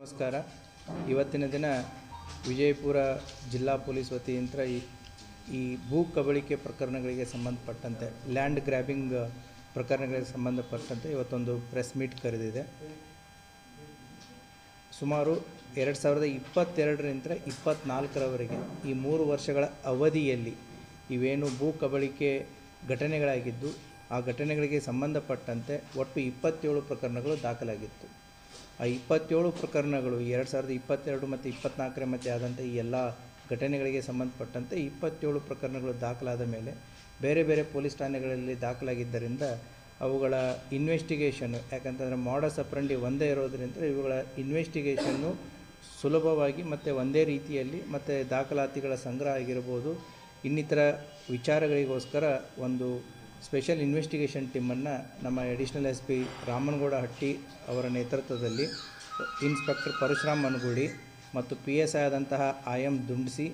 ನಮಸ್ಕಾರ. ಇವತ್ತಿನ ದಿನ ವಿಜಯಪುರ ಜಿಲ್ಲಾ ಪೊಲೀಸ್ ವತಿಯಿಂದ ಈ ಭೂ ಕಬಳಿಕೆ ಪ್ರಕರಣಗಳಿಗೆ ಸಂಬಂಧಪಟ್ಟಂತೆ ಲ್ಯಾಂಡ್ ಗ್ರ್ಯಾಬಿಂಗ್ ಪ್ರಕರಣಗಳಿಗೆ ಸಂಬಂಧಪಟ್ಟಂತೆ ಇವತ್ತೊಂದು ಪ್ರೆಸ್ ಮೀಟ್ ಕರೆದಿದೆ. ಸುಮಾರು 2022ರಿಂದ 24ರವರೆಗೆ ಈ 3 ವರ್ಷಗಳ ಅವಧಿಯಲ್ಲಿ ಇವೇನು ಭೂ ಕಬಳಿಕೆ ಘಟನೆಗಳಾಗಿದ್ದು ಆ ಘಟನೆಗಳಿಗೆ ಸಂಬಂಧಪಟ್ಟಂತೆ ಒಟ್ಟು 27 ಪ್ರಕರಣಗಳು ದಾಖಲಾಗಿತ್ತು. ಆ 27 ಪ್ರಕರಣಗಳು 2022 ಮತ್ತು 24ರ ಮಧ್ಯೆ ಆದಂಥ ಈ ಎಲ್ಲ ಘಟನೆಗಳಿಗೆ ಸಂಬಂಧಪಟ್ಟಂತೆ 27 ಪ್ರಕರಣಗಳು ದಾಖಲಾದ ಮೇಲೆ ಬೇರೆ ಬೇರೆ ಪೊಲೀಸ್ ಠಾಣೆಗಳಲ್ಲಿ ದಾಖಲಾಗಿದ್ದರಿಂದ ಅವುಗಳ ಇನ್ವೆಸ್ಟಿಗೇಷನ್ನು, ಯಾಕಂತಂದರೆ ಮಾಡಸ್ ಆಪರೆಂಡಿ ಒಂದೇ ಇರೋದರಿಂದ ಇವುಗಳ ಇನ್ವೆಸ್ಟಿಗೇಷನ್ನು ಸುಲಭವಾಗಿ ಮತ್ತು ಒಂದೇ ರೀತಿಯಲ್ಲಿ ಮತ್ತು ದಾಖಲಾತಿಗಳ ಸಂಗ್ರಹ ಆಗಿರ್ಬೋದು ಇನ್ನಿತರ ವಿಚಾರಗಳಿಗೋಸ್ಕರ ಒಂದು ಸ್ಪೆಷಲ್ ಇನ್ವೆಸ್ಟಿಗೇಷನ್ ಟೀಮನ್ನು ನಮ್ಮ ಅಡಿಷನಲ್ SP ರಾಮನಗೌಡ ಹಟ್ಟಿ ಅವರ ನೇತೃತ್ವದಲ್ಲಿ ಇನ್ಸ್ಪೆಕ್ಟರ್ ಪರಶುರಾಮ್ ಮನಗೂಳಿ ಮತ್ತು PSI ಆದಂತಹ IM ದುಂಡ್ಸಿ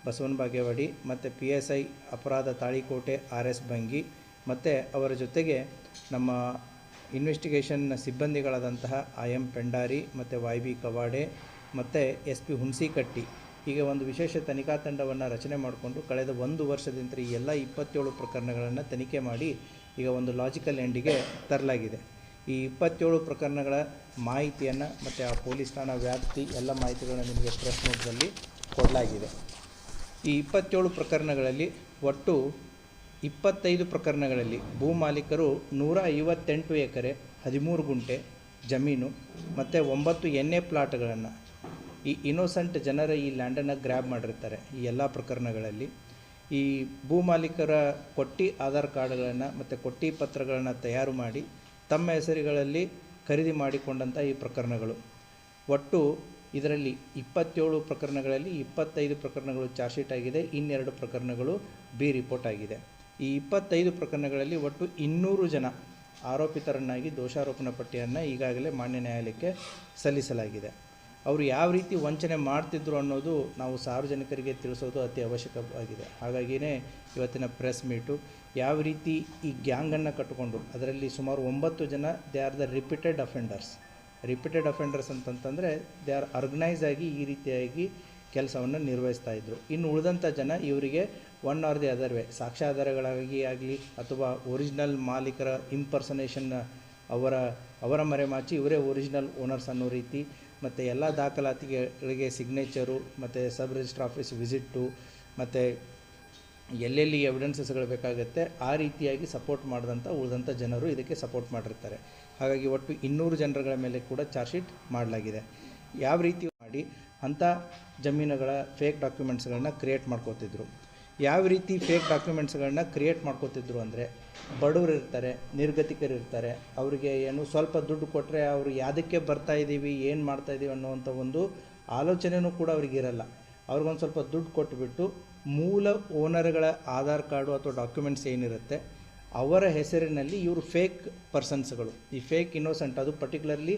ಬಸವನ ಬಾಗೇವಾಡಿ ಮತ್ತು PSI ಅಪರಾಧ ತಾಳಿಕೋಟೆ RS ಬಂಗಿ ಮತ್ತು ಅವರ ಜೊತೆಗೆ ನಮ್ಮ ಇನ್ವೆಸ್ಟಿಗೇಷನ್ ಸಿಬ್ಬಂದಿಗಳಾದಂತಹ IM ಪೆಂಡಾರಿ ಮತ್ತು YB ಕವಾಡೆ ಮತ್ತು SP ಹುಣಸಿಕಟ್ಟಿ ಹೀಗೆ ಒಂದು ವಿಶೇಷ ತನಿಖಾ ತಂಡವನ್ನು ರಚನೆ ಮಾಡಿಕೊಂಡು ಕಳೆದ 1 ವರ್ಷದಿಂದ ಈ ಎಲ್ಲ 27 ಪ್ರಕರಣಗಳನ್ನು ತನಿಖೆ ಮಾಡಿ ಈಗ ಒಂದು ಲಾಜಿಕಲ್ ಎಂಡಿಗೆ ತರಲಾಗಿದೆ. ಈ 27 ಪ್ರಕರಣಗಳ ಮಾಹಿತಿಯನ್ನು ಮತ್ತು ಆ ಪೊಲೀಸ್ ಠಾಣಾ ವ್ಯಾಪ್ತಿ ಎಲ್ಲ ಮಾಹಿತಿಗಳನ್ನು ನಿಮಗೆ ಪ್ರೆಸ್ ನೋಟ್ದಲ್ಲಿ ಕೊಡಲಾಗಿದೆ. ಈ 27 ಪ್ರಕರಣಗಳಲ್ಲಿ ಒಟ್ಟು 25 ಪ್ರಕರಣಗಳಲ್ಲಿ ಭೂ ಮಾಲೀಕರು 158 ಎಕರೆ 13 ಗುಂಟೆ ಜಮೀನು ಮತ್ತು 9 NA ಪ್ಲಾಟ್ಗಳನ್ನು ಈ ಇನ್ನೋಸೆಂಟ್ ಜನರ ಈ ಲ್ಯಾಂಡನ್ನು ಗ್ರ್ಯಾಬ್ ಮಾಡಿರ್ತಾರೆ. ಈ ಎಲ್ಲ ಪ್ರಕರಣಗಳಲ್ಲಿ ಈ ಭೂ ಮಾಲೀಕರ ಕೊಟ್ಟಿ ಆಧಾರ್ ಕಾರ್ಡ್ಗಳನ್ನು ಮತ್ತು ಕೊಟ್ಟಿ ಪತ್ರಗಳನ್ನು ತಯಾರು ಮಾಡಿ ತಮ್ಮ ಹೆಸರುಗಳಲ್ಲಿ ಖರೀದಿ ಮಾಡಿಕೊಂಡಂಥ ಈ ಪ್ರಕರಣಗಳು ಒಟ್ಟು ಇದರಲ್ಲಿ 27 ಪ್ರಕರಣಗಳಲ್ಲಿ 25 ಪ್ರಕರಣಗಳು ಚಾರ್ಜ್ ಶೀಟ್ ಆಗಿದೆ, 2 ಪ್ರಕರಣಗಳು B ರಿಪೋರ್ಟ್ ಆಗಿದೆ. ಈ 25 ಪ್ರಕರಣಗಳಲ್ಲಿ ಒಟ್ಟು 200 ಜನ ಆರೋಪಿತರನ್ನಾಗಿ ದೋಷಾರೋಪಣಾ ಪಟ್ಟಿಯನ್ನು ಈಗಾಗಲೇ ಮಾನ್ಯ ನ್ಯಾಯಾಲಯಕ್ಕೆ ಸಲ್ಲಿಸಲಾಗಿದೆ. ಅವರು ಯಾವ ರೀತಿ ವಂಚನೆ ಮಾಡ್ತಿದ್ರು ಅನ್ನೋದು ನಾವು ಸಾರ್ವಜನಿಕರಿಗೆ ತಿಳಿಸೋದು ಅತಿ ಅವಶ್ಯಕವಾಗಿದೆ. ಹಾಗಾಗಿಯೇ ಇವತ್ತಿನ ಪ್ರೆಸ್ ಮೀಟು ಯಾವ ರೀತಿ ಈ ಗ್ಯಾಂಗನ್ನು ಕಟ್ಟಿಕೊಂಡು ಅದರಲ್ಲಿ ಸುಮಾರು 9 ಜನ they are the repeated offenders ಅಂತಂತಂದರೆ ದೇ ಆರ್ ಆರ್ಗನೈಸ್ ಆಗಿ ಈ ರೀತಿಯಾಗಿ ಕೆಲಸವನ್ನು ನಿರ್ವಹಿಸ್ತಾಯಿದ್ರು. ಇನ್ನು ಉಳಿದಂಥ ಜನ ಇವರಿಗೆ one or the other way ಸಾಕ್ಷ್ಯಾಧಾರಗಳಾಗಿ ಆಗಲಿ ಅಥವಾ ಒರಿಜಿನಲ್ ಮಾಲೀಕರ ಇಂಪರ್ಸನೇಷನ್ ಅವರ ಮರೆಮಾಚಿ ಇವರೇ ಒರಿಜಿನಲ್ ಓನರ್ಸ್ ಅನ್ನೋ ರೀತಿ ಮತ್ತು ಎಲ್ಲ ದಾಖಲಾತಿಗಳಿಗೆ ಸಿಗ್ನೇಚರು ಮತ್ತು ಸಬ್ ರಿಜಿಸ್ಟ್ರ್ ಆಫೀಸ್ ವಿಸಿಟ್ಟು ಮತ್ತು ಎಲ್ಲೆಲ್ಲಿ ಎವಿಡೆನ್ಸಸ್ಗಳು ಬೇಕಾಗುತ್ತೆ ಆ ರೀತಿಯಾಗಿ ಸಪೋರ್ಟ್ ಮಾಡಿದಂಥ ಉಳಿದಂಥ ಜನರು ಇದಕ್ಕೆ ಸಪೋರ್ಟ್ ಮಾಡಿರ್ತಾರೆ. ಹಾಗಾಗಿ ಒಟ್ಟು 200 ಜನರುಗಳ ಮೇಲೆ ಕೂಡ ಚಾರ್ಜ್ ಶೀಟ್ ಮಾಡಲಾಗಿದೆ. ಯಾವ ರೀತಿ ಮಾಡಿ ಅಂಥ ಜಮೀನುಗಳ ಫೇಕ್ ಡಾಕ್ಯುಮೆಂಟ್ಸ್ಗಳನ್ನ ಕ್ರಿಯೇಟ್ ಮಾಡ್ಕೋತಿದ್ರು, ಯಾವ ರೀತಿ ಫೇಕ್ ಡಾಕ್ಯುಮೆಂಟ್ಸ್ಗಳನ್ನ ಕ್ರಿಯೇಟ್ ಮಾಡ್ಕೋತಿದ್ರು ಅಂದರೆ ಬಡವರು ಇರ್ತಾರೆ, ನಿರ್ಗತಿಕರು ಇರ್ತಾರೆ, ಅವರಿಗೆ ಏನು ಸ್ವಲ್ಪ ದುಡ್ಡು ಕೊಟ್ಟರೆ ಅವರು ಯಾವುದಕ್ಕೆ ಬರ್ತಾಯಿದ್ದೀವಿ ಏನು ಮಾಡ್ತಾಯಿದ್ದೀವಿ ಅನ್ನೋವಂಥ ಒಂದು ಆಲೋಚನೆಯೂ ಕೂಡ ಅವ್ರಿಗಿರಲ್ಲ. ಅವ್ರಿಗೊಂದು ಸ್ವಲ್ಪ ದುಡ್ಡು ಕೊಟ್ಟುಬಿಟ್ಟು ಮೂಲ ಓನರ್ಗಳ ಆಧಾರ್ ಕಾರ್ಡು ಅಥವಾ ಡಾಕ್ಯುಮೆಂಟ್ಸ್ ಏನಿರುತ್ತೆ ಅವರ ಹೆಸರಿನಲ್ಲಿ ಇವರು ಫೇಕ್ ಪರ್ಸನ್ಸ್ಗಳು, ಈ ಫೇಕ್ ಇನ್ನೋಸೆಂಟ್, ಅದು ಪರ್ಟಿಕ್ಯುಲರ್ಲಿ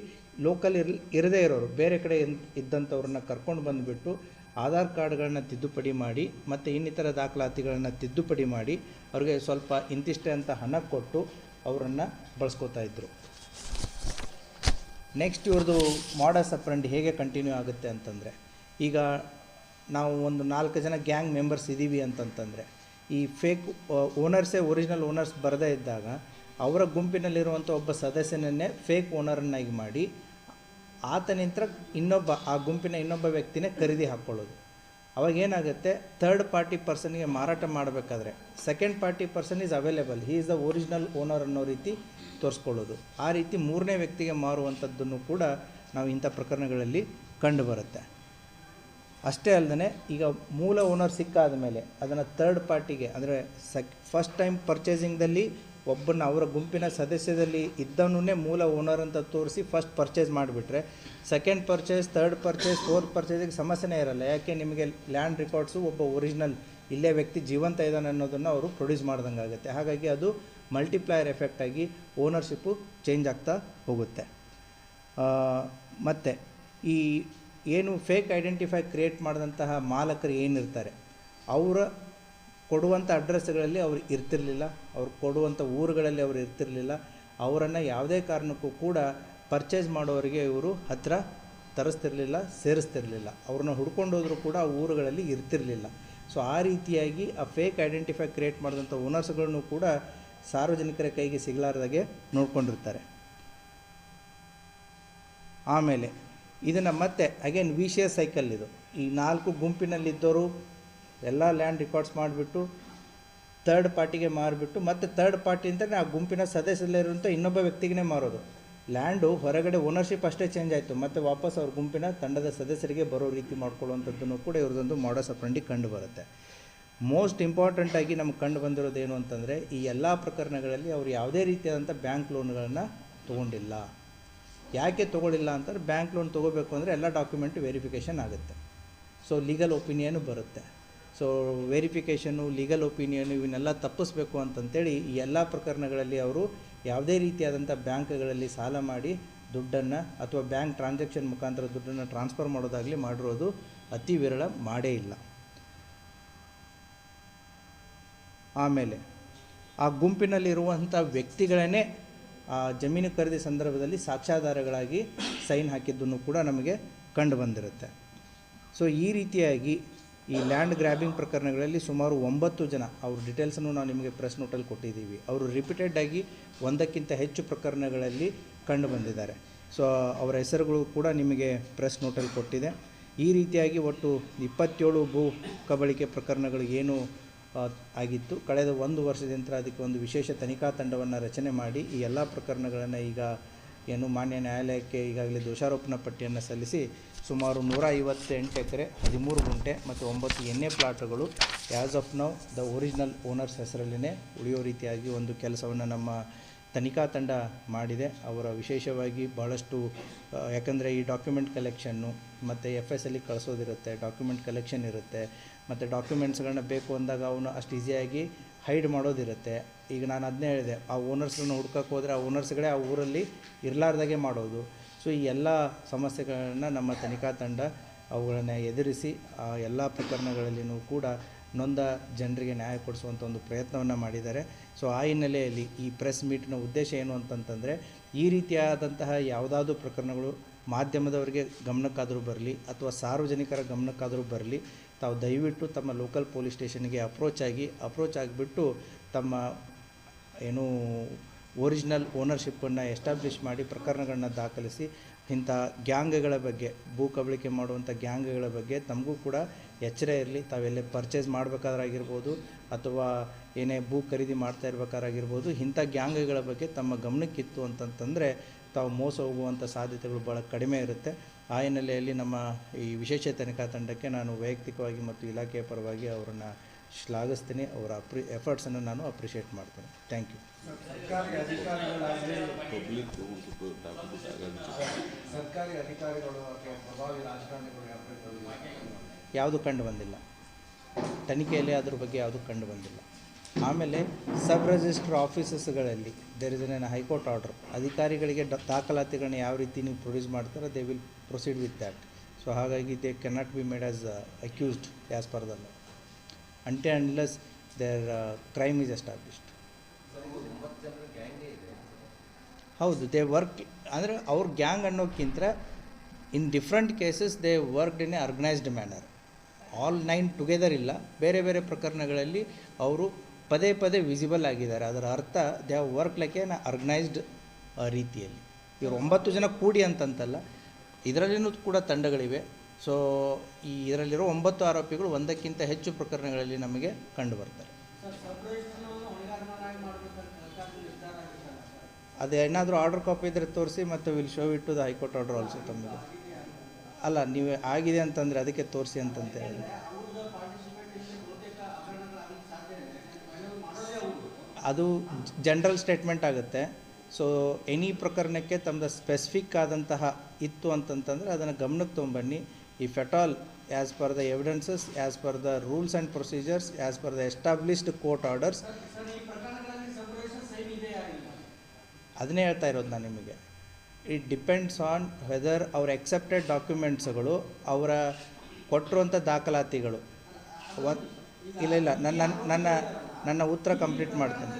ಲೋಕಲ್ ಇರದೇ ಇರೋರು ಬೇರೆ ಕಡೆ ಇದ್ದಂಥವ್ರನ್ನ ಕರ್ಕೊಂಡು ಬಂದುಬಿಟ್ಟು ಆಧಾರ್ ಕಾರ್ಡ್ಗಳನ್ನ ತಿದ್ದುಪಡಿ ಮಾಡಿ ಮತ್ತು ಇನ್ನಿತರ ದಾಖಲಾತಿಗಳನ್ನು ತಿದ್ದುಪಡಿ ಮಾಡಿ ಅವ್ರಿಗೆ ಸ್ವಲ್ಪ ಇಂತಿಷ್ಟೇ ಅಂತ ಹಣ ಕೊಟ್ಟು ಅವರನ್ನು ಬಳಸ್ಕೋತಾ ಇದ್ದರು. ನೆಕ್ಸ್ಟ್ ಇವ್ರದ್ದು ಮಾಡಸ್ ಆಪರೆಂಡಿ ಹೇಗೆ ಕಂಟಿನ್ಯೂ ಆಗುತ್ತೆ ಅಂತಂದರೆ, ಈಗ ನಾವು ಒಂದು 4 ಜನ ಗ್ಯಾಂಗ್ ಮೆಂಬರ್ಸ್ ಇದ್ದೀವಿ ಅಂತಂತಂದರೆ ಈ ಫೇಕ್ ಓನರ್ಸೇ ಒರಿಜಿನಲ್ ಓನರ್ಸ್ ಬರದೇ ಇದ್ದಾಗ ಅವರ ಗುಂಪಿನಲ್ಲಿರುವಂಥ ಒಬ್ಬ ಸದಸ್ಯನನ್ನೇ ಫೇಕ್ ಓನರನ್ನಾಗಿ ಮಾಡಿ ಆತನಿಂದ ಆ ಗುಂಪಿನ ಇನ್ನೊಬ್ಬ ವ್ಯಕ್ತಿನೇ ಖರೀದಿ ಹಾಕ್ಕೊಳ್ಳೋದು. ಅವಾಗೇನಾಗುತ್ತೆ, ಥರ್ಡ್ ಪಾರ್ಟಿ ಪರ್ಸನ್ಗೆ ಮಾರಾಟ ಮಾಡಬೇಕಾದ್ರೆ second party person is available, he is the original owner ಅನ್ನೋ ರೀತಿ ತೋರಿಸ್ಕೊಳ್ಳೋದು. ಆ ರೀತಿ 3ನೇ ವ್ಯಕ್ತಿಗೆ ಮಾರುವಂಥದ್ದನ್ನು ಕೂಡ ನಾವು ಇಂಥ ಪ್ರಕರಣಗಳಲ್ಲಿ ಕಂಡುಬರುತ್ತೆ. ಅಷ್ಟೇ ಅಲ್ಲದೆ ಈಗ ಮೂಲ ಓನರ್ ಸಿಕ್ಕಾದ ಮೇಲೆ ಅದನ್ನು ಥರ್ಡ್ ಪಾರ್ಟಿಗೆ ಅಂದರೆ ಫಸ್ಟ್ ಟೈಮ್ ಪರ್ಚೇಸಿಂಗ್ದಲ್ಲಿ ಒಬ್ಬನ ಅವರ ಗುಂಪಿನ ಸದಸ್ಯದಲ್ಲಿ ಇದ್ದವನ್ನೇ ಮೂಲ ಓನರ್ ಅಂತ ತೋರಿಸಿ ಫಸ್ಟ್ ಪರ್ಚೇಸ್ ಮಾಡಿಬಿಟ್ರೆ second purchase, third purchase, fourth ಪರ್ಚೇಸಿಗೆ ಸಮಸ್ಯೆನೇ ಇರಲ್ಲ. ಯಾಕೆ, ನಿಮಗೆ ಲ್ಯಾಂಡ್ ರೆಕಾರ್ಡ್ಸು ಒಬ್ಬ ಒರಿಜಿನಲ್ ಇಲ್ಲೇ ವ್ಯಕ್ತಿ ಜೀವಂತ ಇದ್ದಾನೆ ಅನ್ನೋದನ್ನು ಅವರು ಪ್ರೊಡ್ಯೂಸ್ ಮಾಡ್ದಂಗೆ ಆಗುತ್ತೆ. ಹಾಗಾಗಿ ಅದು ಮಲ್ಟಿಪ್ಲೈಯರ್ ಎಫೆಕ್ಟ್ ಆಗಿ ಓನರ್ಶಿಪ್ಪು ಚೇಂಜ್ ಆಗ್ತಾ ಹೋಗುತ್ತೆ. ಮತ್ತು ಈ ಏನು ಫೇಕ್ ಐಡೆಂಟಿಫೈ ಕ್ರಿಯೇಟ್ ಮಾಡಿದಂತಹ ಮಾಲಕರು ಏನಿರ್ತಾರೆ ಅವರ ಕೊಡುವಂಥ ಅಡ್ರೆಸ್ಗಳಲ್ಲಿ ಅವರು ಇರ್ತಿರಲಿಲ್ಲ, ಅವ್ರು ಕೊಡುವಂಥ ಊರುಗಳಲ್ಲಿ ಅವರು ಇರ್ತಿರಲಿಲ್ಲ. ಅವರನ್ನು ಯಾವುದೇ ಕಾರಣಕ್ಕೂ ಕೂಡ ಪರ್ಚೇಸ್ ಮಾಡೋರಿಗೆ ಇವರು ಹತ್ತಿರ ತರಿಸ್ತಿರ್ಲಿಲ್ಲ, ಸೇರಿಸ್ತಿರ್ಲಿಲ್ಲ. ಅವ್ರನ್ನ ಹುಡ್ಕೊಂಡು ಹೋದರೂ ಕೂಡ ಆ ಊರುಗಳಲ್ಲಿ ಇರ್ತಿರಲಿಲ್ಲ. ಸೊ ಆ ರೀತಿಯಾಗಿ ಆ ಫೇಕ್ ಐಡೆಂಟಿಫೈ ಕ್ರಿಯೇಟ್ ಮಾಡಿದಂಥ ಓನರ್ಸ್ಗಳನ್ನು ಕೂಡ ಸಾರ್ವಜನಿಕರ ಕೈಗೆ ಸಿಗಲಾರ್ದಾಗೆ ನೋಡ್ಕೊಂಡಿರ್ತಾರೆ. ಆಮೇಲೆ ಇದನ್ನು ಮತ್ತೆ ಅಗೇನ್ ವಿಷಿಯಸ್ ಸೈಕಲ್ ಇದು. ಈ 4 ಗುಂಪಿನಲ್ಲಿದ್ದವರು ಎಲ್ಲ ಲ್ಯಾಂಡ್ ರೆಕಾರ್ಡ್ಸ್ ಮಾಡಿಬಿಟ್ಟು ಥರ್ಡ್ ಪಾರ್ಟಿಗೆ ಮಾರಿಬಿಟ್ಟು ಮತ್ತೆ ಥರ್ಡ್ ಪಾರ್ಟಿ ಅಂತಲೇ ಆ ಗುಂಪಿನ ಸದಸ್ಯರಲ್ಲಿರುವಂಥ ಇನ್ನೊಬ್ಬ ವ್ಯಕ್ತಿಗೆ ಮಾರೋದು. ಲ್ಯಾಂಡು ಹೊರಗಡೆ ಓನರ್ಶಿಪ್ ಅಷ್ಟೇ ಚೇಂಜ್ ಆಯಿತು, ಮತ್ತು ವಾಪಸ್ ಅವ್ರ ಗುಂಪಿನ ತಂಡದ ಸದಸ್ಯರಿಗೆ ಬರೋ ರೀತಿ ಮಾಡ್ಕೊಳ್ಳುವಂಥದ್ದನ್ನು ಕೂಡ ಇವ್ರದ್ದೊಂದು ಮಾಡಸ್ ಆಪರೆಂಡಿ ಕಂಡು ಬರುತ್ತೆ. ಮೋಸ್ಟ್ ಇಂಪಾರ್ಟೆಂಟಾಗಿ ನಮ್ಗೆ ಕಂಡು ಬಂದಿರೋದು ಏನು ಅಂತಂದರೆ, ಈ ಎಲ್ಲ ಪ್ರಕರಣಗಳಲ್ಲಿ ಅವರು ಯಾವುದೇ ರೀತಿಯಾದಂಥ ಬ್ಯಾಂಕ್ ಲೋನ್ಗಳನ್ನು ತೊಗೊಂಡಿಲ್ಲ. ಯಾಕೆ ತೊಗೊಳ್ಳಿಲ್ಲ ಅಂತಂದರೆ, ಬ್ಯಾಂಕ್ ಲೋನ್ ತೊಗೋಬೇಕು ಅಂದರೆ ಎಲ್ಲ ಡಾಕ್ಯುಮೆಂಟ್ ವೆರಿಫಿಕೇಷನ್ ಆಗುತ್ತೆ. ಸೊ ಲೀಗಲ್ ಒಪಿನಿಯನು ಬರುತ್ತೆ. ಸೊ ವೆರಿಫಿಕೇಷನು, ಲೀಗಲ್ ಒಪಿನಿಯನು ಇವನ್ನೆಲ್ಲ ತಪ್ಪಿಸ್ಬೇಕು ಅಂತಂತೇಳಿ ಈ ಎಲ್ಲ ಪ್ರಕರಣಗಳಲ್ಲಿ ಅವರು ಯಾವುದೇ ರೀತಿಯಾದಂಥ ಬ್ಯಾಂಕ್ಗಳಲ್ಲಿ ಸಾಲ ಮಾಡಿ ದುಡ್ಡನ್ನು ಅಥವಾ ಬ್ಯಾಂಕ್ ಟ್ರಾನ್ಸಾಕ್ಷನ್ ಮುಖಾಂತರ ದುಡ್ಡನ್ನು ಟ್ರಾನ್ಸ್ಫರ್ ಮಾಡೋದಾಗಲಿ ಮಾಡಿರೋದು ಅತಿ ವಿರಳ, ಮಾಡೇ ಇಲ್ಲ. ಆಮೇಲೆ ಆ ಗುಂಪಿನಲ್ಲಿರುವಂಥ ವ್ಯಕ್ತಿಗಳನ್ನೇ ಆ ಜಮೀನು ಖರೀದಿ ಸಂದರ್ಭದಲ್ಲಿ ಸಾಕ್ಷ್ಯಾಧಾರಗಳಾಗಿ ಸೈನ್ ಹಾಕಿದ್ದನ್ನು ಕೂಡ ನಮಗೆ ಕಂಡು ಬಂದಿರುತ್ತೆ. ಸೊ ಈ ರೀತಿಯಾಗಿ ಈ ಲ್ಯಾಂಡ್ ಗ್ರ್ಯಾಬಿಂಗ್ ಪ್ರಕರಣಗಳಲ್ಲಿ ಸುಮಾರು 9 ಜನ, ಅವ್ರ ಡೀಟೇಲ್ಸನ್ನು ನಾವು ನಿಮಗೆ ಪ್ರೆಸ್ ನೋಟಲ್ಲಿ ಕೊಟ್ಟಿದ್ದೀವಿ. ಅವರು ರಿಪೀಟೆಡಾಗಿ 1ಕ್ಕಿಂತ ಹೆಚ್ಚು ಪ್ರಕರಣಗಳಲ್ಲಿ ಕಂಡು ಬಂದಿದ್ದಾರೆ. ಸೊ ಅವರ ಹೆಸರುಗಳು ಕೂಡ ನಿಮಗೆ ಪ್ರೆಸ್ ನೋಟಲ್ಲಿ ಕೊಟ್ಟಿದೆ. ಈ ರೀತಿಯಾಗಿ ಒಟ್ಟು 27 ಭೂ ಕಬಳಿಕೆ ಪ್ರಕರಣಗಳು ಏನು ಆಗಿತ್ತು. ಕಳೆದ 1 ವರ್ಷದಿಂದ ಅದಕ್ಕೆ ಒಂದು ವಿಶೇಷ ತನಿಖಾ ತಂಡವನ್ನು ರಚನೆ ಮಾಡಿ ಈ ಎಲ್ಲ ಪ್ರಕರಣಗಳನ್ನು ಈಗ ಏನು ಮಾನ್ಯ ನ್ಯಾಯಾಲಯಕ್ಕೆ ಈಗಾಗಲೇ ದೋಷಾರೋಪಣಾ ಪಟ್ಟಿಯನ್ನು ಸಲ್ಲಿಸಿ ಸುಮಾರು 158 ಎಕರೆ 13 ಗುಂಟೆ ಮತ್ತು 9 ಎನ್ಎ ಪ್ಲಾಟ್ಗಳು as of now the original owners ಹೆಸರಲ್ಲೇ ಉಳಿಯೋ ರೀತಿಯಾಗಿ ಒಂದು ಕೆಲಸವನ್ನು ನಮ್ಮ ತನಿಖಾ ತಂಡ ಮಾಡಿದೆ. ಅವರ ವಿಶೇಷವಾಗಿ ಭಾಳಷ್ಟು, ಯಾಕಂದರೆ ಈ ಡಾಕ್ಯುಮೆಂಟ್ ಕಲೆಕ್ಷನ್ನು ಮತ್ತು FSಲ್ಲಿ ಕಳಿಸೋದಿರುತ್ತೆ, ಡಾಕ್ಯುಮೆಂಟ್ ಕಲೆಕ್ಷನ್ ಇರುತ್ತೆ, ಮತ್ತು ಡಾಕ್ಯುಮೆಂಟ್ಸ್ಗಳನ್ನ ಬೇಕು ಅಂದಾಗ ಅವನು ಅಷ್ಟು ಈಸಿಯಾಗಿ ಹೈಡ್ ಮಾಡೋದಿರುತ್ತೆ. ಈಗ ನಾನು ಅದನ್ನೇ ಹೇಳಿದೆ, ಆ ಓನರ್ಸ್ಗಳನ್ನ ಹುಡ್ಕಕ್ಕೆ ಹೋದರೆ ಆ ಓನರ್ಸ್ಗಳೇ ಆ ಊರಲ್ಲಿ ಇರಲಾರ್ದಾಗೆ ಮಾಡೋದು. ಸೊ ಈ ಎಲ್ಲ ಸಮಸ್ಯೆಗಳನ್ನು ನಮ್ಮ ತನಿಖಾ ತಂಡ ಅವುಗಳನ್ನು ಎದುರಿಸಿ ಆ ಎಲ್ಲ ಪ್ರಕರಣಗಳಲ್ಲಿಯೂ ಕೂಡ ನೊಂದ ಜನರಿಗೆ ನ್ಯಾಯ ಕೊಡಿಸುವಂಥ ಒಂದು ಪ್ರಯತ್ನವನ್ನು ಮಾಡಿದ್ದಾರೆ. ಸೊ ಆ ಹಿನ್ನೆಲೆಯಲ್ಲಿ ಈ ಪ್ರೆಸ್ ಮೀಟ್ನ ಉದ್ದೇಶ ಏನು ಅಂತಂತಂದರೆ, ಈ ರೀತಿಯಾದಂತಹ ಯಾವುದಾದ್ರೂ ಪ್ರಕರಣಗಳು ಮಾಧ್ಯಮದವರಿಗೆ ಗಮನಕ್ಕಾದರೂ ಬರಲಿ ಅಥವಾ ಸಾರ್ವಜನಿಕರ ಗಮನಕ್ಕಾದರೂ ಬರಲಿ, ತಾವು ದಯವಿಟ್ಟು ತಮ್ಮ ಲೋಕಲ್ ಪೊಲೀಸ್ ಸ್ಟೇಷನ್ಗೆ ಅಪ್ರೋಚ್ ಆಗಿಬಿಟ್ಟು ತಮ್ಮ ಏನು ಒರಿಜಿನಲ್ ಓನರ್ಶಿಪ್ಪನ್ನು ಎಸ್ಟಾಬ್ಲಿಷ್ ಮಾಡಿ ಪ್ರಕರಣಗಳನ್ನ ದಾಖಲಿಸಿ ಇಂಥ ಗ್ಯಾಂಗ್ಗಳ ಬಗ್ಗೆ, ಭೂ ಕಬಳಿಕೆ ಮಾಡುವಂಥ ಗ್ಯಾಂಗ್ಗಳ ಬಗ್ಗೆ ತಮಗೂ ಕೂಡ ಎಚ್ಚರ ಇರಲಿ. ತಾವೆಲ್ಲೇ ಪರ್ಚೇಸ್ ಮಾಡಬೇಕಾದ್ರಾಗಿರ್ಬೋದು ಅಥವಾ ಏನೇ ಭೂ ಖರೀದಿ ಮಾಡ್ತಾ ಇರಬೇಕಾಗಿರ್ಬೋದು, ಇಂಥ ಗ್ಯಾಂಗ್ಗಳ ಬಗ್ಗೆ ತಮ್ಮ ಗಮನಕ್ಕಿತ್ತು ಅಂತಂತಂದರೆ ತಾವು ಮೋಸ ಹೋಗುವಂಥ ಸಾಧ್ಯತೆಗಳು ಭಾಳ ಕಡಿಮೆ ಇರುತ್ತೆ. ಆ ಹಿನ್ನೆಲೆಯಲ್ಲಿ ನಮ್ಮ ಈ ವಿಶೇಷ ತನಿಖಾ ತಂಡಕ್ಕೆ ನಾನು ವೈಯಕ್ತಿಕವಾಗಿ ಮತ್ತು ಇಲಾಖೆಯ ಪರವಾಗಿ ಅವರನ್ನು ಶ್ಲಾಘಿಸ್ತೀನಿ. ಅವರ ಎಫರ್ಟ್ಸನ್ನು ನಾನು ಅಪ್ರಿಷಿಯೇಟ್ ಮಾಡ್ತೀನಿ. Thank you. ಸರ್ಕಾರಿ ಅಧಿಕಾರಿಗಳು ಅಥವಾ ಪ್ರಭಾವಿ ರಾಜಕಾರಣಿಗಳು ಯಾವುದು ಕಂಡು ಬಂದಿಲ್ಲ ತನಿಖೆಯಲ್ಲಿ, ಅದ್ರ ಬಗ್ಗೆ ಯಾವುದು ಕಂಡು ಬಂದಿಲ್ಲ. ಆಮೇಲೆ ಸಬ್ ರಿಜಿಸ್ಟ್ರ್ ಆಫೀಸಸ್ಗಳಲ್ಲಿ there is an high court order, ಅಧಿಕಾರಿಗಳಿಗೆ ದಾಖಲಾತಿಗಳನ್ನ ಯಾವ ರೀತಿ ನೀವು ಪ್ರೊಡ್ಯೂಸ್ ಮಾಡ್ತಾರೋ they will proceed with that. So ಹಾಗಾಗಿ they cannot be made as accused as per the law until unless their crime is established. ಹೌದು, ದೇ ವರ್ಕ್ ಅಂದರೆ ಅವ್ರ ಗ್ಯಾಂಗ್ ಅನ್ನೋಕ್ಕಿಂತ in different cases they worked in a organised manner. All 9 together ಇಲ್ಲ, ಬೇರೆ ಬೇರೆ ಪ್ರಕರಣಗಳಲ್ಲಿ ಅವರು ಪದೇ ಪದೇ ವಿಸಿಬಲ್ ಆಗಿದ್ದಾರೆ. ಅದರ ಅರ್ಥ they have work like an organised ರೀತಿಯಲ್ಲಿ. ಇವರು 9 ಜನ ಕೂಡಿ ಅಂತಂತಲ್ಲ, ಇದರಲ್ಲಿನೂ ಕೂಡ ತಂಡಗಳಿವೆ. ಸೊ ಈ ಇದರಲ್ಲಿರೋ 9 ಆರೋಪಿಗಳು 1ಕ್ಕಿಂತ ಹೆಚ್ಚು ಪ್ರಕರಣಗಳಲ್ಲಿ ನಮಗೆ ಕಂಡು ಬರ್ತಾರೆ. ಅದೇನಾದರೂ ಆರ್ಡರ್ ಕಾಪಿ ಇದ್ದರೆ ತೋರಿಸಿ, ಮತ್ತು will show it to the high court order also. ತಮಗೆ ಅಲ್ಲ, ನೀವು ಆಗಿದೆ ಅಂತಂದರೆ ಅದಕ್ಕೆ ತೋರಿಸಿ ಅಂತಂತ ಹೇಳಿ. ಅದು ಜನರಲ್ ಸ್ಟೇಟ್ಮೆಂಟ್ ಆಗುತ್ತೆ. ಸೊ ಎನಿ ಪ್ರಕರಣಕ್ಕೆ ತಮ್ಮದು ಸ್ಪೆಸಿಫಿಕ್ ಆದಂತಹ ಇತ್ತು ಅಂತಂತಂದರೆ ಅದನ್ನು ಗಮನಕ್ಕೆ ತೊಗೊಂಬನ್ನಿ. If at all as per the evidences, as per the rules and procedures, as per the established court orders, ಅದನ್ನೇ ಹೇಳ್ತಾ ಇರೋದು ನಾನು ನಿಮಗೆ. ಇಟ್ ಡಿಪೆಂಡ್ಸ್ ಆನ್ ವೆದರ್ ಅವ್ರ ಎಕ್ಸೆಪ್ಟೆಡ್ ಡಾಕ್ಯುಮೆಂಟ್ಸ್ಗಳು, ಅವರ ಕೊಟ್ಟಿರುವಂಥ ದಾಖಲಾತಿಗಳು. ಇಲ್ಲ ನನ್ನ ಉತ್ತರ ಕಂಪ್ಲೀಟ್ ಮಾಡ್ತೇನೆ.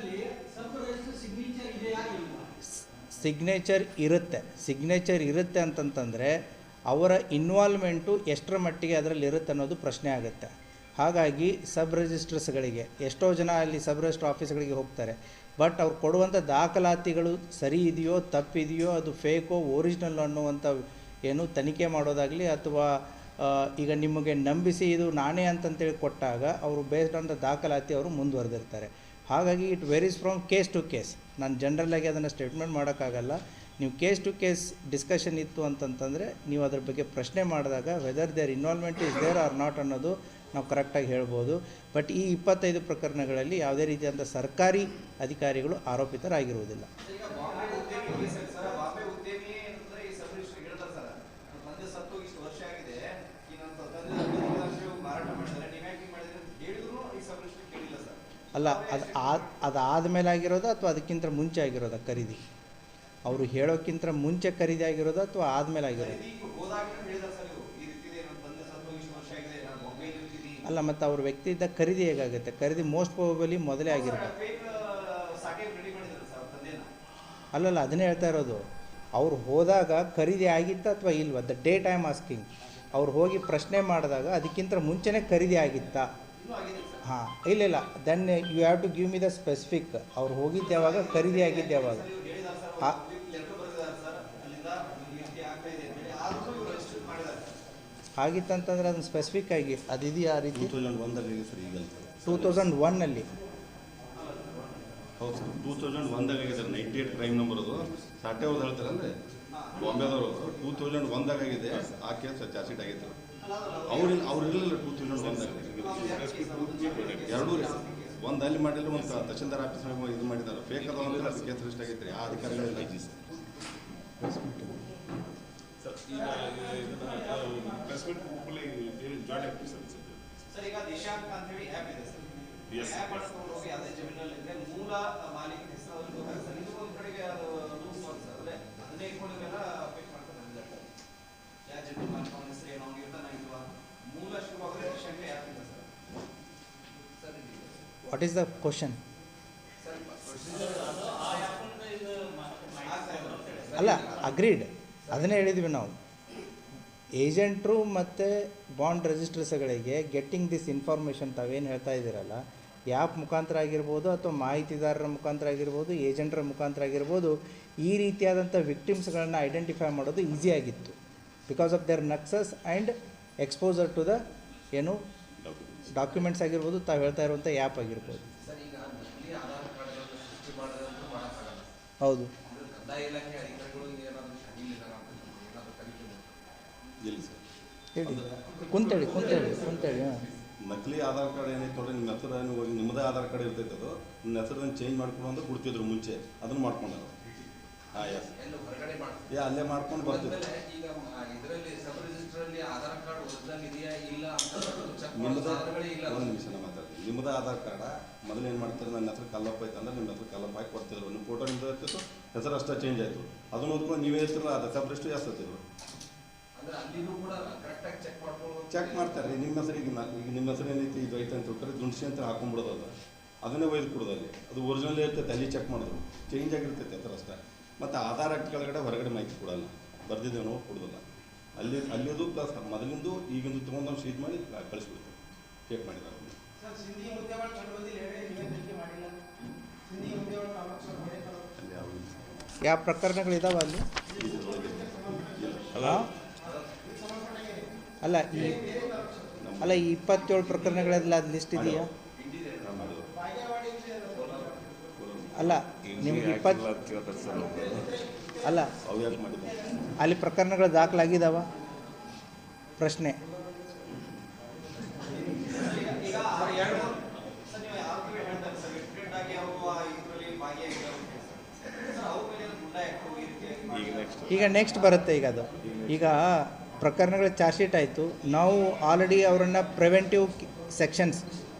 ಸಿಗ್ನೇಚರ್ ಇರುತ್ತೆ ಅಂತಂತಂದರೆ ಅವರ ಇನ್ವಾಲ್ವ್ಮೆಂಟು ಎಷ್ಟರ ಮಟ್ಟಿಗೆ ಅದರಲ್ಲಿ ಇರುತ್ತೆ ಅನ್ನೋದು ಪ್ರಶ್ನೆ ಆಗುತ್ತೆ. ಹಾಗಾಗಿ ಸಬ್ ರಿಜಿಸ್ಟ್ರಸ್ಗಳಿಗೆ ಎಷ್ಟೋ ಜನ ಅಲ್ಲಿ ಸಬ್ ರಿಜಿಸ್ಟ್ರ್ ಆಫೀಸ್ಗಳಿಗೆ ಹೋಗ್ತಾರೆ, ಬಟ್ ಅವ್ರು ಕೊಡುವಂಥ ದಾಖಲಾತಿಗಳು ಸರಿ ಇದೆಯೋ ತಪ್ಪಿದೆಯೋ, ಅದು ಫೇಕೋ ಒರಿಜಿನಲ್ ಅನ್ನುವಂಥ ಏನು ತನಿಖೆ ಮಾಡೋದಾಗಲಿ, ಅಥವಾ ಈಗ ನಿಮಗೆ ನಂಬಿಸಿ ಇದು ನಾನೇ ಅಂತಂತೇಳಿ ಕೊಟ್ಟಾಗ ಅವರು ಬೇಸ್ಡ್ ಆನ್ ದ ದಾಖಲಾತಿ ಅವರು ಮುಂದುವರೆದಿರ್ತಾರೆ. ಹಾಗಾಗಿ it varies from case to case. ನಾನು ಜನರಲ್ಲಾಗಿ ಅದನ್ನು ಸ್ಟೇಟ್ಮೆಂಟ್ ಮಾಡೋಕ್ಕಾಗಲ್ಲ. ನೀವು ಕೇಸ್ ಟು ಕೇಸ್ ಡಿಸ್ಕಷನ್ ಇತ್ತು ಅಂತಂತಂದರೆ ನೀವು ಅದ್ರ ಬಗ್ಗೆ ಪ್ರಶ್ನೆ ಮಾಡಿದಾಗ whether their involvement is there or not ಅನ್ನೋದು ನಾವು ಕರೆಕ್ಟಾಗಿ ಹೇಳ್ಬೋದು. ಬಟ್ ಈ 25 ಪ್ರಕರಣಗಳಲ್ಲಿ ಯಾವುದೇ ರೀತಿಯಾದಂಥ ಸರ್ಕಾರಿ ಅಧಿಕಾರಿಗಳು ಆರೋಪಿತರಾಗಿರುವುದಿಲ್ಲ. ಅಲ್ಲ, ಅದಾದ ಮೇಲೆ ಆಗಿರೋದು ಅಥವಾ ಅದಕ್ಕಿಂತ ಮುಂಚೆ ಆಗಿರೋದಾ ಖರೀದಿ? ಅವರು ಹೇಳೋಕ್ಕಿಂತ ಮುಂಚೆ ಖರೀದಿ ಆಗಿರೋದು ಅಥವಾ ಆದಮೇಲೆ ಆಗಿರೋದು? ಅಲ್ಲ, ಮತ್ತು ಅವ್ರ ವ್ಯಕ್ತಿಯಿಂದ ಖರೀದಿ ಹೇಗಾಗುತ್ತೆ? ಖರೀದಿ ಮೋಸ್ಟ್ ಪ್ರಾಬಬಲಿ ಮೊದಲೇ ಆಗಿರ್ಬೋದು. ಅಲ್ಲಲ್ಲ, ಅದನ್ನೇ ಹೇಳ್ತಾ ಇರೋದು. ಅವ್ರು ಹೋದಾಗ ಖರೀದಿ ಆಗಿತ್ತಾ ಅಥವಾ ಇಲ್ವಾ? The date I am asking. ಅವ್ರು ಹೋಗಿ ಪ್ರಶ್ನೆ ಮಾಡಿದಾಗ ಅದಕ್ಕಿಂತ ಮುಂಚೆನೇ ಖರೀದಿ ಆಗಿತ್ತಾ? ಹಾಂ, ಇಲ್ಲ, then you have to give me the specific. ಅವ್ರು ಹೋಗಿದ್ದು ಯಾವಾಗ, ಖರೀದಿ ಆಗಿದ್ದು ಯಾವಾಗ? ಆಗಿತ್ತಂತಂದ್ರೆ ಅದನ್ನು ಸ್ಪೆಸಿಫಿಕ್ ಆಗಿ ಅದಿದೆಯಾ ಆ ರೀತಿ? 2001ನಲ್ಲಿ. ಹೌದು ಸರ್, 2001ದಾಗ ಆಗಿದೆ ಸರ್. 98 ಕ್ರೈಮ್ ನಂಬರ್ ಅದು ಸಾಟೆ ಅವ್ರದ್ದು ಹೇಳ್ತಾರಲ್ರಿ, ಬಾಂಬೆದವರು 2001ದಾಗ ಆಗಿದೆ. ಆ ಕೇಸ್ ಚಾರ್ಜ್ ಶೀಟ್ ಆಗೈತೆ. ಅವ್ರು ಇರಲಿಲ್ಲ 2001ದಾಗ. ಎರಡೂ ಒಂದು ಅಲ್ಲಿ ಮಾಡಿಲ್ಲ, ಒಂದು ತಹಶೀಲ್ದಾರ್ ಆಫೀಸ್ ಇದು ಮಾಡಿದ್ದಾರೆ. ಫೇಕ್ ಅದಾವ ಅಂದ್ರೆ ಅದು ಕೇಸ್ ರಿಜಿಸ್ಟರ್ ಆಗೈತೆ ರೀ. ಆ ಅಧಿಕಾರಿಗಳಿಲ್ಲ. What is the question? ಅಲ್ಲ, ಅಗ್ರೀಡ್. ಅದನ್ನೇ ಹೇಳಿದ್ವಿ ನಾವು. ಏಜೆಂಟ್ರು ಮತ್ತು ಬಾಂಡ್ ರಿಜಿಸ್ಟ್ರಸ್ಗಳಿಗೆ ಗೆಟ್ಟಿಂಗ್ ದಿಸ್ ಇನ್ಫಾರ್ಮೇಷನ್ ತಾವೇನು ಹೇಳ್ತಾ ಇದ್ದೀರಲ್ಲ, ಆ್ಯಪ್ ಮುಖಾಂತರ ಆಗಿರ್ಬೋದು ಅಥವಾ ಮಾಹಿತಿದಾರರ ಮುಖಾಂತರ ಆಗಿರ್ಬೋದು, ಏಜೆಂಟ್ರ ಮುಖಾಂತರ ಆಗಿರ್ಬೋದು, ಈ ರೀತಿಯಾದಂಥ ವಿಕ್ಟಿಮ್ಸ್ಗಳನ್ನು ಐಡೆಂಟಿಫೈ ಮಾಡೋದು ಈಸಿಯಾಗಿತ್ತು. Because of their nexus and exposure to the ಏನು ಡಾಕ್ಯುಮೆಂಟ್ಸ್ ಆಗಿರ್ಬೋದು, ತಾವು ಹೇಳ್ತಾ ಇರುವಂಥ ಆ್ಯಪ್ ಆಗಿರ್ಬೋದು. ಹೌದು. ಹೇಳಿ, ಕುಂತೇಳಿ. ಹಾಂ, ನಕಲಿ ಆಧಾರ್ ಕಾರ್ಡ್ ಏನೈತೆ ನೋಡ್ರಿ, ನಿಮ್ಮ ಹೆಸರು ನಿಮ್ಮದೇ ಆಧಾರ್ ಕಾರ್ಡ್ ಇರ್ತೈತೆ. ಅದು ನಿಮ್ಮ ಹೆಸರನ್ನು ಚೇಂಜ್ ಮಾಡ್ಕೊಂಡು ಅಂದ್ರೆ ಕೊಡ್ತಿದ್ರು ಮುಂಚೆ. ಅದನ್ನು ಮಾಡ್ಕೊಂಡಾರ. ಹಾಂ, ಎಸ್, ಅಲ್ಲೇ ಮಾಡ್ಕೊಂಡು ಬರ್ತಿದ್ರು. ಒಂದು ನಿಮಿಷ ಮಾತಾಡ್ತೀನಿ. ನಿಮ್ಮದೇ ಆಧಾರ್ ಕಾರ್ಡ ಮೊದಲು ಏನು ಮಾಡ್ತಾರೆ, ನನ್ನ ಹೆಸರು ಕಲ್ಲಪ್ಪ ಐತೆ ಅಂದ್ರೆ ನಿಮ್ಮ ಹೆಸರು ಕಲ್ಲಪ್ಪ ಹಾಕಿ ಕೊಡ್ತಿದ್ರು. ನಿಮ್ಮ ಫೋಟೋ ನಿಮ್ಮದು ಇರ್ತಿತ್ತು, ಹೆಸರು ಅಷ್ಟೇ ಚೇಂಜ್ ಆಯಿತು. ಅದನ್ನು ಓದ್ಕೊಂಡು ನೀವೇ ಇರ್ತಿರಲ್ಲ, ಅದು ಸಬ್ರಿಷ್ಟು ಎಷ್ಟು ಹತ್ತಿದ್ರು ಚೆಕ್ ಮಾಡ್ತಾರೆ. ನಿಮ್ಮ ಹೆಸರು ಈಗ ನಿಮ್ಮ ಹೆಸರು ಏನೈತಿ, ಇದು ಐತೆ ಅಂತ ಹೇಳ್ತಾರೆ, ದುಂಡ್ಸಿ ಅಂತ ಹಾಕೊಂಡ್ಬಿಡೋದು. ಅದನ್ನೇ ಒಯ್ದು ಕೊಡೋದಲ್ಲಿ ಅದು ಒರಿಜಿನಲ್ ಇರ್ತೈತೆ. ಅಲ್ಲಿ ಚೆಕ್ ಮಾಡಿದ್ರು ಚೇಂಜ್ ಆಗಿರ್ತೈತೆ ಹೆಸರು ಅಷ್ಟೇ. ಮತ್ತು ಆಧಾರ್ ಆಕ್ಟ್ ಕೆಳಗಡೆ ಹೊರಗಡೆ ಮಾಹಿತಿ ಕೊಡಲ್ಲ, ಬರ್ದಿದ್ದೇವೆ ನಾವು ಕೊಡೋದಿಲ್ಲ. ಅಲ್ಲಿದು ಪ್ಲಸ್ ಮೊದಲಿಂದು ಈಗಿಂದು ತೊಗೊಂಡು ನಾವು ಶೀಟ್ ಮಾಡಿ ಕಳಿಸ್ಬಿಡ್ತೇವೆ. ಚೇಕ್ ಮಾಡಿದ್ದಾರೆ. ಯಾವ ಪ್ರಕರಣಗಳಿದಾವ ಅಲ್ಲಿ? ಅಲ್ಲ, ಈ 27 ಪ್ರಕರಣಗಳೆಲ್ಲ ಅದು ಲಿಸ್ಟ್ ಇದೆಯಾ? ಅಲ್ಲ, ನಿಮ್ಗೆ 20 ಅಲ್ಲ, ಅಲ್ಲಿ ಪ್ರಕರಣಗಳು ದಾಖಲಾಗಿದ್ದಾವ? ಪ್ರಶ್ನೆ. ಈಗ ನೆಕ್ಸ್ಟ್ ಬರುತ್ತೆ. ಈಗ ಪ್ರಕರಣಗಳ ಚಾರ್ಜ್ ಶೀಟ್ ಆಯಿತು. ನಾವು ಆಲ್ರೆಡಿ ಅವರನ್ನು preventive sections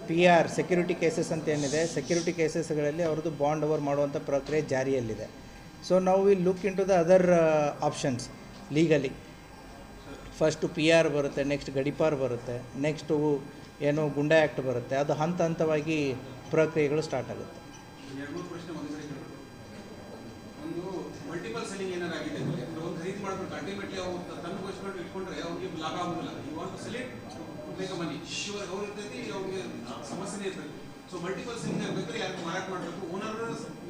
PR security cases ಅಂತ ಏನಿದೆ, ಸೆಕ್ಯೂರಿಟಿ ಕೇಸಸ್ಗಳಲ್ಲಿ ಅವ್ರದ್ದು ಬಾಂಡ್ ಓವರ್ ಮಾಡುವಂಥ ಪ್ರಕ್ರಿಯೆ ಜಾರಿಯಲ್ಲಿದೆ. ಸೊ ನಾವು will look in to the other options legally. First PR ಬರುತ್ತೆ, ನೆಕ್ಸ್ಟ್ ಗಡಿಪಾರ್ ಬರುತ್ತೆ, ನೆಕ್ಸ್ಟು ಏನು ಗುಂಡಾ ಆ್ಯಕ್ಟ್ ಬರುತ್ತೆ. ಅದು ಹಂತ ಹಂತವಾಗಿ ಪ್ರಕ್ರಿಯೆಗಳು ಸ್ಟಾರ್ಟ್ ಆಗುತ್ತೆ. ಒಂದು ಮಲ್ಟಿಪಲ್ ಸೆಲ್ಲಿಂಗ್ ಏನಾಗಿದೆ, ಒಂದು ಖರೀದಿ ಮಾಡೋದು ಅಲ್ಟಿಮೇಟ್ಲಿ ಅವ್ರು ತನ್ನ ಗೋಸ್ಕೊಂಡು ಇಟ್ಕೊಂಡ್ರೆ ಅವ್ರಿಗೆ ಲಾಭ ಆಗೋದಿಲ್ಲ. You want to select make money ಇವಾಗ ಅವ್ರು ಇರ್ತೈತಿ, ಅವ್ರಿಗೆ ಸಮಸ್ಯೆನೇ ಇರ್ತೈತಿ. ಸೊ ಮಲ್ಟಿಪಲ್ ಸೆಲ್ಲಿಂಗ್ ಆಗಬೇಕಾದ್ರೆ ಯಾರು ಮಾರಾಟ ಮಾಡಬೇಕು, ಓನರ್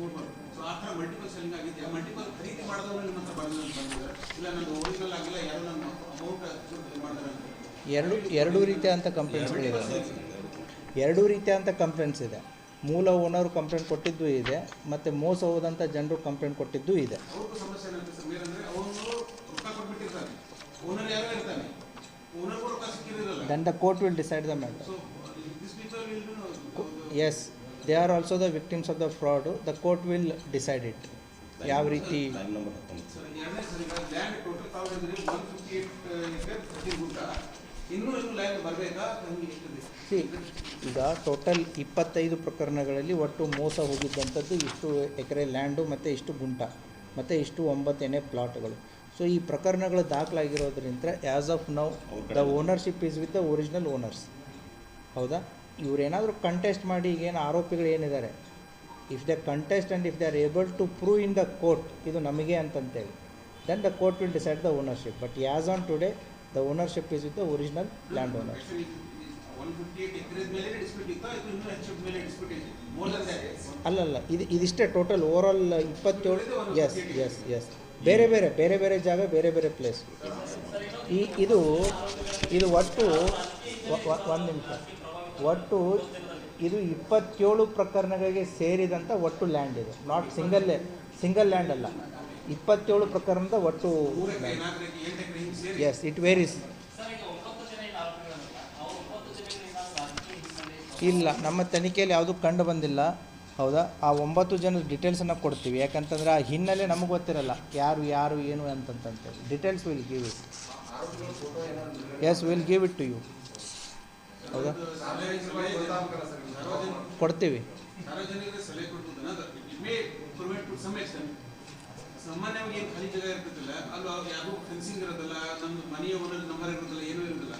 ನೋಡ್ಬಾರ್ದು. ಸೊ ಆ ಥರ ಮಲ್ಟಿಪಲ್ ಸೆಲ್ಲಿಂಗ್ ಆಗಿದೆಯಾ, ಮಲ್ಟಿಪಲ್ ಖರೀದಿ ಮಾಡಿದವರು ನಿಮ್ಮ ಹತ್ರ ಬಂದಿದ್ದಾರೆ, ಇಲ್ಲ ನಂದು ಒರಿಜಿನಲ್ ಆಗಿಲ್ಲ, ಯಾರು ನನ್ನ ಅಮೌಂಟ್ ಮಾಡಿದಾರೆ ಅಂತ. ಎರಡೂ ರೀತಿಯಾದಂಥ ಕಂಪ್ಲೇಂಟ್ಸ್ಗಳಿದೆ. ಎರಡೂ ರೀತಿಯಾದಂಥ ಕಂಪ್ಲೇಂಟ್ಸ್ ಇದೆ. ಮೂಲ ಓನರ್ ಕಂಪ್ಲೇಂಟ್ ಕೊಟ್ಟಿದ್ದು ಇದೆ, ಮತ್ತು ಮೋಸ ಹೋದಂಥ ಜನರು ಕಂಪ್ಲೇಂಟ್ ಕೊಟ್ಟಿದ್ದು ಇದೆ. ಅವ್ರಿಗೂ ಸಮಸ್ಯೆ ಏನಾಗುತ್ತೆ ಸರ್ ಮೇಲಂದ್ರೆ ಅವನು ರೊಕ್ಕ ಕೊಟ್ಬಿಟ್ಟಿರ್ತಾನೆ, ಓನರ್ ಯಾರೋ ಇರ್ತಾನೆ, ಓನರ್ಗೂ ರೊಕ್ಕ ಸಿಕ್ಕಿರಲ್ಲ. Then the court will decide the matter. So these people will Yes, they are also the victims of the fraud. The court will decide it. ಯಾವ ರೀತಿ ಸರ್ ಎರಡನೇ ಸರ್ ಈಗ ಲ್ಯಾಂಡ್ ಟೋಟಲ್ ತಾವು ಹೇಳಿದ್ರೆ 158 ಎಕರೆ 13 ಗುಂಟ, ಇನ್ನೂ ಲ್ಯಾಂಡ್ ಬರಬೇಕಾ ನಮಗೆ ಎಷ್ಟಿದೆ? ಈಗ ಟೋಟಲ್ 25 ಪ್ರಕರಣಗಳಲ್ಲಿ ಒಟ್ಟು ಮೋಸ ಹೋಗಿದ್ದಂಥದ್ದು ಇಷ್ಟು ಎಕರೆ ಲ್ಯಾಂಡು ಮತ್ತು ಇಷ್ಟು ಗುಂಟ ಮತ್ತು ಇಷ್ಟು 9 ಎನೆ ಪ್ಲಾಟ್ಗಳು. ಸೊ ಈ ಪ್ರಕರಣಗಳು ದಾಖಲಾಗಿರೋದ್ರಿಂದ as of now the ownership is with the original owners. ಹೌದಾ? ಇವರೇನಾದರೂ ಕಂಟೆಸ್ಟ್ ಮಾಡಿ ಈಗೇನು ಆರೋಪಿಗಳು ಏನಿದ್ದಾರೆ, if the contest and if they are able to prove in the court ಇದು ನಮಗೆ ಅಂತಂತೇಳಿ, then the court will decide the ownership. But as on today the ownership is with the original land owner. 158 acre ಮೇಲೆ dispute ಇತ್ತಾ ಇದು ಇನ್ನೂ ಹೆಚ್ಚು ಮೇಲೆ dispute ಇದೆ? More than that? ಅಲ್ಲಲ್ಲ, ಇದಿಷ್ಟೇ total over all 27. Yes yes yes ಬೇರೆ ಬೇರೆ ಜಾಗ, ಬೇರೆ ಬೇರೆ ಪ್ಲೇಸ್. ಇದು ಒಟ್ಟು ಒಂದು ನಿಮಿಷ, ಒಟ್ಟು ಇದು 27 ಪ್ರಕರಣಗಳಿಗೆ ಸೇರಿದಂಥ ಒಟ್ಟು ಲ್ಯಾಂಡ್ ಇದು. ನಾಟ್ ಸಿಂಗಲ್ ಲ್ಯಾಂಡ್ ಅಲ್ಲ, 27 ಪ್ರಕರಣದ ಒಟ್ಟು. Yes, it varies. ಇಲ್ಲ, ನಮ್ಮ ತನಿಖೆಯಲ್ಲಿ ಯಾವುದೂ ಕಂಡು ಬಂದಿಲ್ಲ. ಹೌದಾ? ಆ 9 ಜನದ ಡೀಟೇಲ್ಸನ್ನು ಕೊಡ್ತೀವಿ. ಯಾಕಂತಂದರೆ ಆ ಹಿನ್ನೆಲೆ ನಮಗೆ ಗೊತ್ತಿರಲ್ಲ, ಯಾರು ಏನು ಅಂತಂತೇಳಿ. Details will give it. Yes, will give it to you. ಹೌದಾ? ಕೊಡ್ತೀವಿ. ಸಾರ್ವಜನಿಕರಿಗೆ ಸಲಹೆ ಕೊಡ್ತದನ್ನ it may prevent to some extent. ಸಾಮಾನ್ಯವಾಗಿ ಏನು ಖಾಲಿ ಜಾಗ ಇರ್ತಿದ್ದಿಲ್ಲ, ಅಲ್ಲಿ ಯಾರು ಫೆನ್ಸಿಂಗ್ ಇರೋದಿಲ್ಲ, ನಮ್ಮ ಮನೆಯ ಓನರ್ ನಂಬರ್ ಇರೋದಿಲ್ಲ, ಏನೂ ಇರೋದಿಲ್ಲ.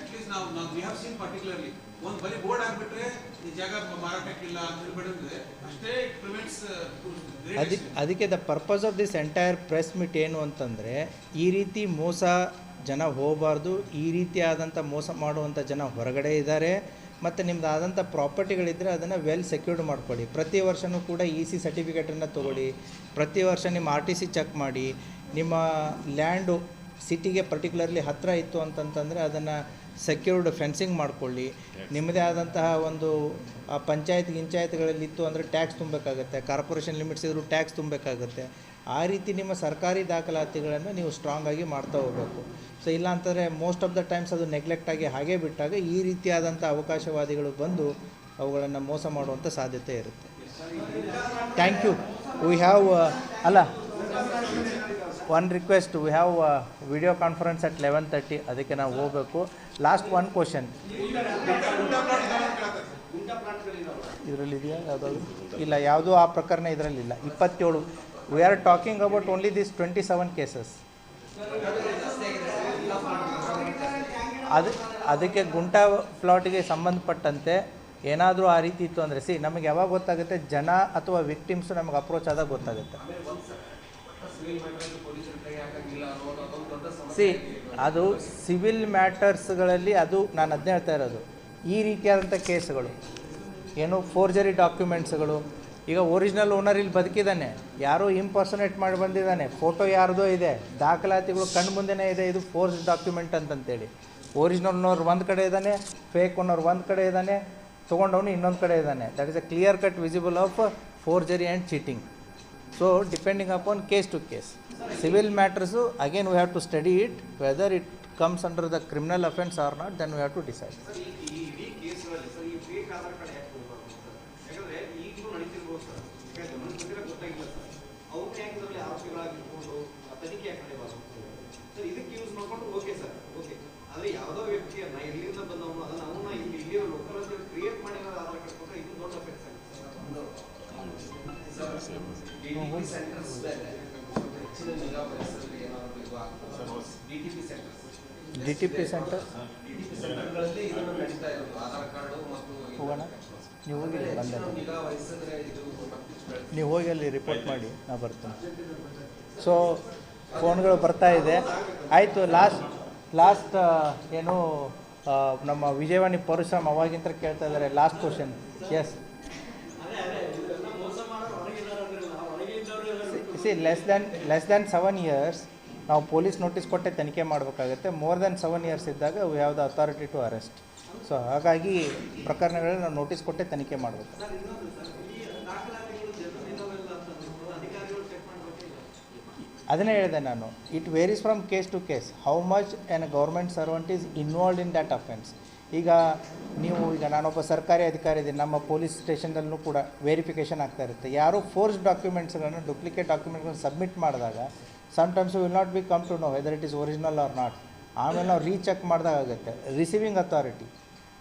ಅಟ್ಲೀಸ್ಟ್ ನಾವು ವಿ ಹ್ಯಾವ್ ಸೀನ್ ಪರ್ಟಿಕ್ಯುಲರ್ಲಿ ಒಂದು ಬರೀ ಬೋರ್ಡ್ ಆಗಿಬಿಟ್ರೆ ಈ ಜಾಗ ಮಾರಾಟಕ್ಕಿಲ್ಲ ಅಂತ ಹೇಳ್ಬಿಟ್ಟಿದ್ರೆ ಅಷ್ಟೇ ಇಟ್ ಪ್ರಿವೆಂಟ್ಸ್. ಅದಕ್ಕೆ the purpose of this entire press meet ಏನು ಅಂತಂದರೆ, ಈ ರೀತಿ ಮೋಸ ಜನ ಹೋಗಬಾರ್ದು. ಈ ರೀತಿಯಾದಂಥ ಮೋಸ ಮಾಡುವಂಥ ಜನ ಹೊರಗಡೆ ಇದ್ದಾರೆ. ಮತ್ತು ನಿಮ್ಮದಾದಂಥ ಪ್ರಾಪರ್ಟಿಗಳಿದ್ದರೆ ಅದನ್ನು ವೆಲ್ ಸೆಕ್ಯೂರ್ಡ್ ಮಾಡ್ಕೊಳ್ಳಿ. ಪ್ರತಿ ವರ್ಷವೂ ಕೂಡ EC ಸರ್ಟಿಫಿಕೇಟನ್ನು ತೊಗೊಳ್ಳಿ. ಪ್ರತಿ ವರ್ಷ ನಿಮ್ಮ RTC ಚೆಕ್ ಮಾಡಿ. ನಿಮ್ಮ ಲ್ಯಾಂಡು ಸಿಟಿಗೆ ಪರ್ಟಿಕ್ಯುಲರ್ಲಿ ಹತ್ತಿರ ಇತ್ತು ಅಂತಂತಂದರೆ ಅದನ್ನು ಸೆಕ್ಯೂರ್ಡ್ ಫೆನ್ಸಿಂಗ್ ಮಾಡಿಕೊಳ್ಳಿ. ನಿಮ್ಮದೇ ಆದಂತಹ ಒಂದು ಗಿಂಚಾಯತ್ಗಳಲ್ಲಿತ್ತು ಅಂದರೆ ಟ್ಯಾಕ್ಸ್ ತುಂಬಬೇಕಾಗತ್ತೆ. ಕಾರ್ಪೊರೇಷನ್ ಲಿಮಿಟ್ಸ್ ಇದ್ದರೂ ಟ್ಯಾಕ್ಸ್ ತುಂಬಬೇಕಾಗತ್ತೆ. ಆ ರೀತಿ ನಿಮ್ಮ ಸರ್ಕಾರಿ ದಾಖಲಾತಿಗಳನ್ನು ನೀವು ಸ್ಟ್ರಾಂಗ್ ಆಗಿ ಮಾಡ್ತಾ ಹೋಗಬೇಕು. ಸೊ ಇಲ್ಲ ಅಂತಂದರೆ ಮೋಸ್ಟ್ ಆಫ್ ದ ಟೈಮ್ಸ್ ಅದು ನೆಗ್ಲೆಕ್ಟ್ ಆಗಿ ಹಾಗೇ ಬಿಟ್ಟಾಗ ಈ ರೀತಿಯಾದಂಥ ಅವಕಾಶವಾದಿಗಳು ಬಂದು ಅವುಗಳನ್ನು ಮೋಸ ಮಾಡುವಂಥ ಸಾಧ್ಯತೆ ಇರುತ್ತೆ. Thank you. ವಿ ಹ್ಯಾವ್ ಅಲ್ಲ one request, we have video conference at 11:30. ಅದಕ್ಕೆ ನಾವು ಹೋಗಬೇಕು. Last one question. ಇದರಲ್ಲಿದೆಯಾ ಯಾವುದಾದ್ರು? ಇಲ್ಲ, ಯಾವುದೂ ಆ ಪ್ರಕರಣ ಇದರಲ್ಲಿಲ್ಲ. 27. We are talking about only this 27 cases. ಅದಕ್ಕೆ ಗುಂಟಾ ಪ್ಲಾಟಿಗೆ ಸಂಬಂಧಪಟ್ಟಂತೆ ಏನಾದರೂ ಆ ರೀತಿ ಇತ್ತು ಅಂದರೆ ನಮಗೆ ಯಾವಾಗ ಗೊತ್ತಾಗುತ್ತೆ, ಜನ ಅಥವಾ ವಿಕ್ಟಿಮ್ಸು ನಮಗೆ ಅಪ್ರೋಚ್ ಆದಾಗ ಗೊತ್ತಾಗುತ್ತೆ. ಅದು ಸಿವಿಲ್ ಮ್ಯಾಟರ್ಸ್ಗಳಲ್ಲಿ ಅದು ನಾನು ಅದನ್ನೇ ಹೇಳ್ತಾ ಇರೋದು. ಈ ರೀತಿಯಾದಂಥ ಕೇಸ್ಗಳು ಏನು ಫೋರ್ಜರಿ ಡಾಕ್ಯುಮೆಂಟ್ಸ್ಗಳು, ಈಗ ಒರಿಜಿನಲ್ ಓನರ್ ಇಲ್ಲಿ ಬದುಕಿದ್ದಾನೆ, ಯಾರೋ ಇಂಪರ್ಸನೇಟ್ ಮಾಡಿ ಬಂದಿದ್ದಾನೆ, ಫೋಟೋ ಯಾರ್ದೋ ಇದೆ, ದಾಖಲಾತಿಗಳು ಕಣ್ಣು ಮುಂದೆನೇ ಇದೆ, ಇದು ಫೋರ್ಸ್ ಡಾಕ್ಯುಮೆಂಟ್ ಅಂತಂತೇಳಿ. ಒರಿಜಿನಲ್ ಓನರ್ ಒಂದು ಕಡೆ ಇದ್ದಾನೆ, ಫೇಕ್ ಓನರ್ ಒಂದು ಕಡೆ ಇದ್ದಾನೆ, ತೊಗೊಂಡವನು ಇನ್ನೊಂದು ಕಡೆ ಇದ್ದಾನೆ. That is a clear cut visible of forgery and cheating. So depending upon case to case. Civil matters again we have to study it, whether it comes under the criminal offence or not, then we have to decide. ಆದರೆ ಯಾವುದೋ ವ್ಯಕ್ತಿಯನ್ನ ಎಲ್ಲಿಂದ ಬಂದವನು ಅದನ್ನ ಅವನ್ನ ಇಲ್ಲಿ local ಅಂತ create ಮಾಡಿರೋ ಆಧಾರ ಕಾರ್ಡ್ ಕೊಟ್ಟರೆ ಇದು ದೊಡ್ಡ ಅಫೆನ್ಸ್ DTP ಸೆಂಟರ್ ಹೋಗೋಣ. ನೀವು ಹೋಗಿ ಬಂದ ನೀವು ಹೋಗಿ ಅಲ್ಲಿ ರಿಪೋರ್ಟ್ ಮಾಡಿ, ನಾ ಬರ್ತೀನಿ. ಸೊ ಫೋನ್ಗಳು ಬರ್ತಾ ಇದೆ. ಆಯಿತು, ಲಾಸ್ಟ್ ಏನು ನಮ್ಮ ವಿಜಯವಾಣಿ ಪರಶುರಾಮ್ ಅವಾಗಿಂತ ಕೇಳ್ತಾ ಇದ್ದಾರೆ. Last question. Yes, see less than 7 years ನಾವು ಪೊಲೀಸ್ ನೋಟಿಸ್ ಕೊಟ್ಟೆ ತನಿಖೆ ಮಾಡಬೇಕಾಗುತ್ತೆ. ಮೋರ್ ದ್ಯಾನ್ 7 years ಇದ್ದಾಗ we have the authority to arrest. So ಹಾಗಾಗಿ ಪ್ರಕರಣಗಳಲ್ಲಿ ನಾವು ನೋಟಿಸ್ ಕೊಟ್ಟೆ ತನಿಖೆ ಮಾಡಬೇಕು. ಅದನ್ನೇ ಹೇಳಿದೆ ನಾನು, it varies from case to case how much an government servant is involved in that offence. ಈಗ ನಾನೊಬ್ಬ ಸರ್ಕಾರಿ ಅಧಿಕಾರಿ ಇದ್ದೀನಿ, ನಮ್ಮ ಪೊಲೀಸ್ ಸ್ಟೇಷನ್ದಲ್ಲೂ ಕೂಡ ವೆರಿಫಿಕೇಷನ್ ಆಗ್ತಾ ಇರುತ್ತೆ. ಯಾರೋ ಫೋರ್ಸ್ ಡಾಕ್ಯುಮೆಂಟ್ಸ್ಗಳನ್ನು, ಡೂಪ್ಲಿಕೇಟ್ ಡಾಕ್ಯುಮೆಂಟ್ಗಳನ್ನು ಸಬ್ಮಿಟ್ ಮಾಡಿದಾಗ sometimes will not be come to know whether it is original or not. ಆಮೇಲೆ ನಾವು ರೀಚೆಕ್ ಮಾಡಿದಾಗುತ್ತೆ receiving authority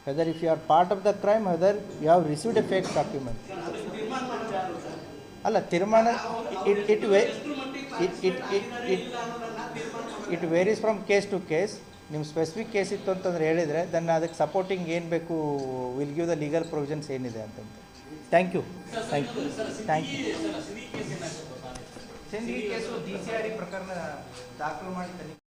whether if you are part of the crime, whether you have received a fake document. ಅಲ್ಲ, ತೀರ್ಮಾನ it varies from case to case. ನಿಮ್ಮ specific case ಇತ್ತು ಅಂತಂದ್ರೆ ಹೇಳಿದರೆ then ಅದಕ್ಕೆ ಸಪೋರ್ಟಿಂಗ್ ಏನು ಬೇಕು, will give the legal provisions ಏನಿದೆ ಅಂತಂದು. Thank you. Sindhi case DCRE ಪ್ರಕರಣ ದಾಖಲು ಮಾಡಿ